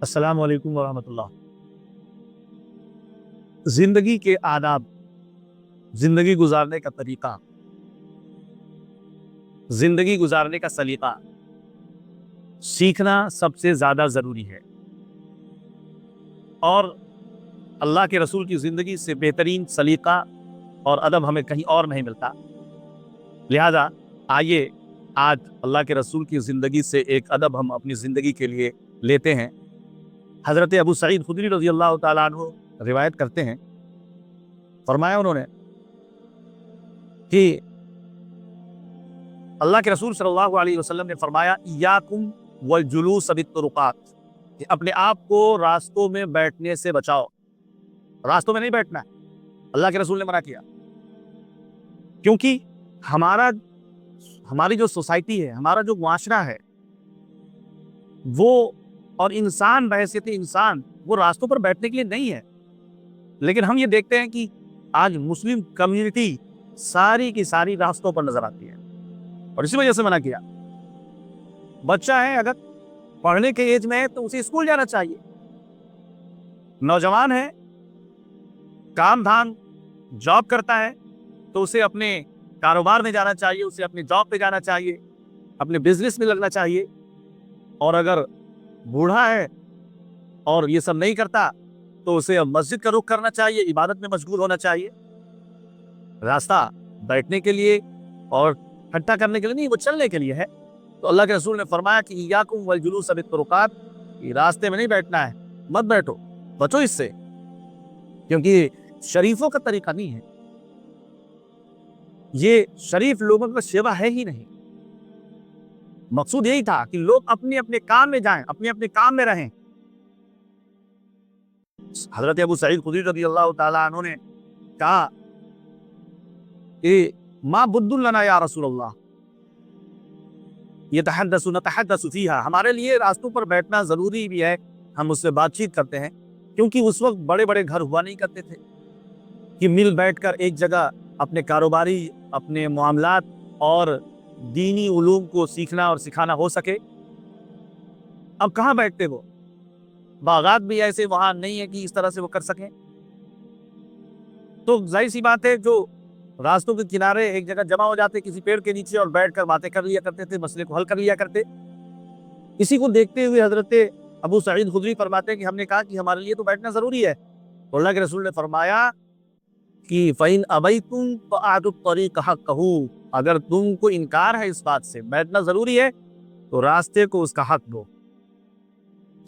अस्सलाम वालेकुम वरहमतुल्लाह। जिंदगी के आदाब, जिंदगी गुजारने का तरीका, जिंदगी गुजारने का सलीका सीखना सबसे ज्यादा जरूरी है। और अल्लाह के रसूल की जिंदगी से बेहतरीन सलीका और अदब हमें कहीं और नहीं मिलता। लिहाजा आइए आज अल्लाह के रसूल की जिंदगी से एक अदब हम अपनी जिंदगी के लिए लेते हैं। हजरत अबू सईद खुदरी रज़ी अल्लाह ताला अन्हु रिवायत करते हैं, फरमाया उन्होंने कि अल्लाह के रसूल सल्लल्लाहु अलैहि वसल्लम ने फरमाया, इय्याकुम वल जुलूस बित्तुरुकात, कि अपने आप को रास्तों में बैठने से बचाओ। रास्तों में नहीं बैठना है, अल्लाह के रसूल ने मना किया। क्योंकि हमारी जो सोसाइटी है, हमारा जो मुआशरा है, वो और इंसान बहैसियत इंसान वो रास्तों पर बैठने के लिए नहीं है। लेकिन हम ये देखते हैं कि आज मुस्लिम कम्युनिटी सारी की सारी रास्तों पर नजर आती है, और इसी वजह से मना किया। बच्चा है, अगर पढ़ने के एज में है तो उसे स्कूल जाना चाहिए। नौजवान है, काम धाम जॉब करता है, तो उसे अपने कारोबार में जाना चाहिए, उसे अपने जॉब पे जाना चाहिए, अपने बिजनेस में लगना चाहिए। और अगर बूढ़ा है और ये सब नहीं करता तो उसे अब मस्जिद का रुख करना चाहिए, इबादत में मशगूल होना चाहिए। रास्ता बैठने के लिए और इकट्ठा करने के लिए नहीं, वो चलने के लिए है। तो अल्लाह के रसूल ने फरमाया कि इय्याकुम वल जुलूस बित्तुरुकात, रास्ते में नहीं बैठना है, मत बैठो, बचो इससे, क्योंकि शरीफों का तरीका नहीं है। ये शरीफ लोगों का सेवा है ही नहीं। मकसूद यही था कि लोग अपने अपने काम में जाएं, अपने अपने काम में रहें। हजरत अबू सईद खुदरी रज़ी अल्लाह ताला अन्हु ने कहा कि मा बुद्दुन लना या रसूलल्लाह, यतहद्दसु नतहद्दसु फीहा, हमारे लिए रास्तों पर बैठना जरूरी भी है, हम उससे बातचीत करते हैं। क्योंकि उस वक्त बड़े बड़े घर हुआ नहीं करते थे कि मिल बैठकर एक जगह अपने कारोबारी, अपने मामलात और दीनी उलूम को सीखना और सिखाना हो सके। अब कहाँ बैठते हो, बागात भी ऐसे वहां नहीं है कि इस तरह से वो कर सकें। तो जाहिर सी बात है, जो रास्तों के किनारे एक जगह जमा हो जाते किसी पेड़ के नीचे और बैठकर बातें कर लिया करते थे, मसले को हल कर लिया करते। इसी को देखते हुए हजरत अबू सईद खुदरी फरमाते हैं कि हमने कहा कि हमारे लिए तो बैठना जरूरी है। तो अल्लाह के रसूल ने फरमाया कि फ़इन अबैतुम फ़अतु तरीक़ हक़्क़हू, अगर तुमको इनकार है इस बात से बैठना जरूरी है तो रास्ते को उसका हक दो।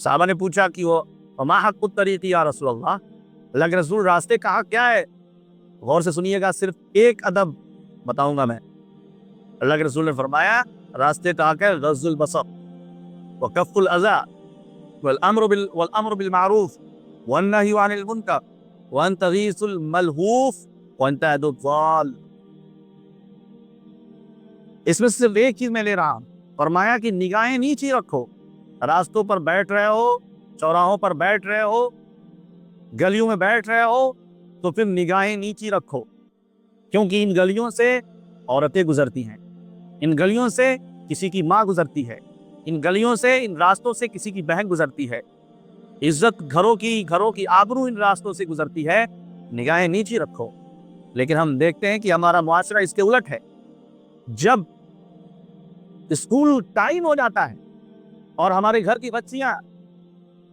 साहबा ने पूछा कि वो मा हक़्क़ुत तरीक़ या रसूल अल्लाह, अल्लाह के रसूल रास्ते का हक क्या है? गौर से सुनिएगा, सिर्फ एक अदब बताऊंगा मैं। अल्लाह के रसूल ने फरमाया, रास्ते का हक है गज़्ज़ुल बसर व कफ़्फ़ुल अज़ा वल अम्र बिल मारूफ वन नही अनिल मुनकर व अन तगीसुल मलहूफ व अन तहदुद ज़ाल। इसमें सिर्फ एक चीज मैं ले रहा हूं, फरमाया कि निगाहें नीचे रखो। रास्तों पर बैठ रहे हो, चौराहों पर बैठ रहे हो, गलियों में बैठ रहे हो, तो फिर निगाहें नीचे रखो। क्योंकि इन गलियों से औरतें गुजरती हैं, इन गलियों से किसी की माँ गुजरती है, इन गलियों से, इन रास्तों से किसी की बहन गुजरती है। इज्जत घरों की आबरू इन रास्तों से गुजरती है, निगाहें नीचे रखो। लेकिन हम देखते हैं कि हमारा मुआशरा इसके उलट है। जब स्कूल टाइम हो जाता है और हमारे घर की बच्चियां,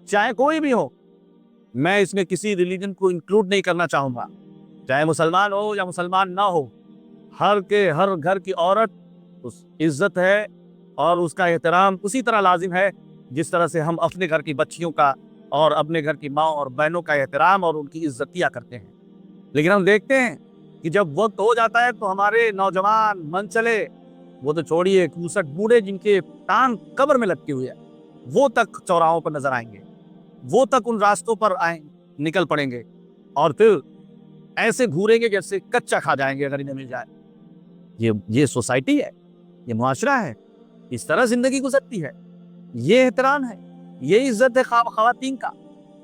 चाहे कोई भी हो, मैं इसमें किसी रिलीजन को इंक्लूड नहीं करना चाहूंगा, चाहे मुसलमान हो या मुसलमान ना हो, हर घर की औरत उस इज्जत है और उसका एहतराम उसी तरह लाजिम है जिस तरह से हम अपने घर की बच्चियों का और अपने घर की माँ और बहनों का एहतराम और उनकी इज्जत किया करते हैं। लेकिन हम देखते हैं कि जब वक्त हो जाता है तो हमारे नौजवान मन चले, वो तो छोड़िए, 61 बूढ़े जिनके टांग कब्र में लटके हुए हैं, वो तक चौराहों पर नजर आएंगे, वो तक उन रास्तों पर निकल पड़ेंगे और फिर ऐसे घूरेंगे जैसे कच्चा खा जाएंगे अगर इन्हें मिल जाए। ये सोसाइटी है, ये मुआशरा है, इस तरह जिंदगी गुजरती है। ये एहतराम है, ये इज्जत है खवातीन का।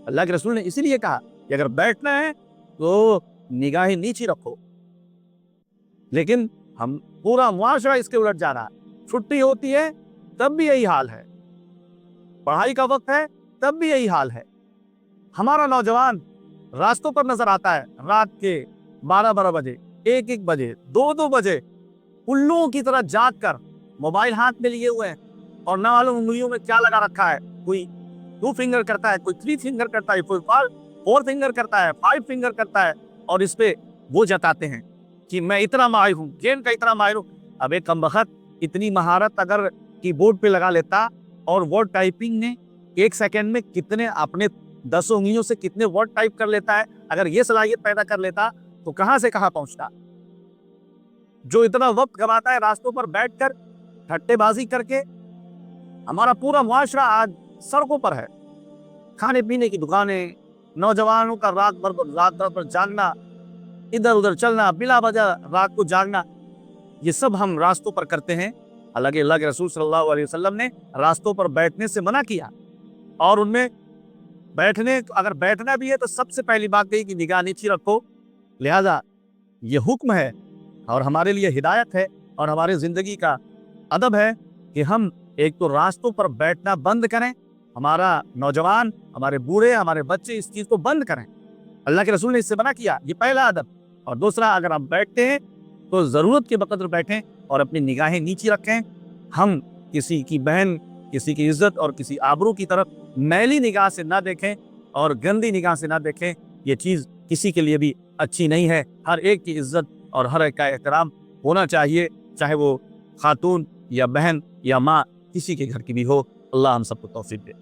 अल्लाह के रसूल ने इसीलिए कहा कि अगर बैठना है तो निगाहें नीचे रखो। लेकिन हम पूरा मुआशरा इसके उलट जा रहा है। छुट्टी होती है तब भी यही हाल है, पढ़ाई का वक्त है तब भी यही हाल है। हमारा नौजवान रास्तों पर नजर आता है रात के 12-12 बजे, 1-1 बजे, 2-2 बजे, उल्लुओं की तरह जाग कर मोबाइल हाथ में लिए हुए हैं और ना मालूम उंगलियों में क्या लगा रखा है। कोई 2 फिंगर करता है, कोई 3 फिंगर करता है, कोई 4 फिंगर करता है, 5 फिंगर करता है और इस पे वो जताते हैं कि मैं इतना माहिर हूँ, गेम का इतना माहिर हूँ। अबे कमबख्त, इतनी महारत अगर कीबोर्ड पे लगा लेता और वर्ड टाइपिंग ने 1 सेकंड में कितने अपने 10 उंगलियों से कितने वर्ड टाइप कर लेता है, अगर ये सलाहियत पैदा कर लेता तो कहां से कहां पहुंचता। जो इतना वक्त गवाता है रास्तों पर बैठकर ठट्टेबाजी करके, हमारा पूरा मुआशरा आज सड़कों पर है। खाने पीने की दुकानें, नौजवानों का रात भर पर जागना, इधर उधर चलना, बिला वजह रात को जागना, ये सब हम रास्तों पर करते हैं। हालांकि अल्लाह के रसूल सल्लल्लाहु अलैहि वसल्लम ने रास्तों पर बैठने से मना किया और उनमें अगर बैठना भी है तो सबसे पहली बात कही कि निगाह नीची रखो। लिहाजा ये हुक्म है और हमारे लिए हिदायत है और हमारे जिंदगी का अदब है कि हम एक तो रास्तों पर बैठना बंद करें। हमारा नौजवान, हमारे बूढ़े, हमारे बच्चे इस चीज को बंद करें। अल्लाह के रसूल ने इससे मना किया, ये पहला अदब। और दूसरा, अगर आप बैठते हैं तो जरूरत के बकदर बैठें और अपनी निगाहें नीची रखें। हम किसी की बहन, किसी की इज्जत और किसी आबरू की तरफ मैली निगाह से ना देखें और गंदी निगाह से ना देखें। ये चीज किसी के लिए भी अच्छी नहीं है। हर एक की इज्जत और हर एक का एहतराम होना चाहिए, चाहे वो खातून या बहन या माँ किसी के घर की भी हो। अल्लाह हम सबको तौफीक दे।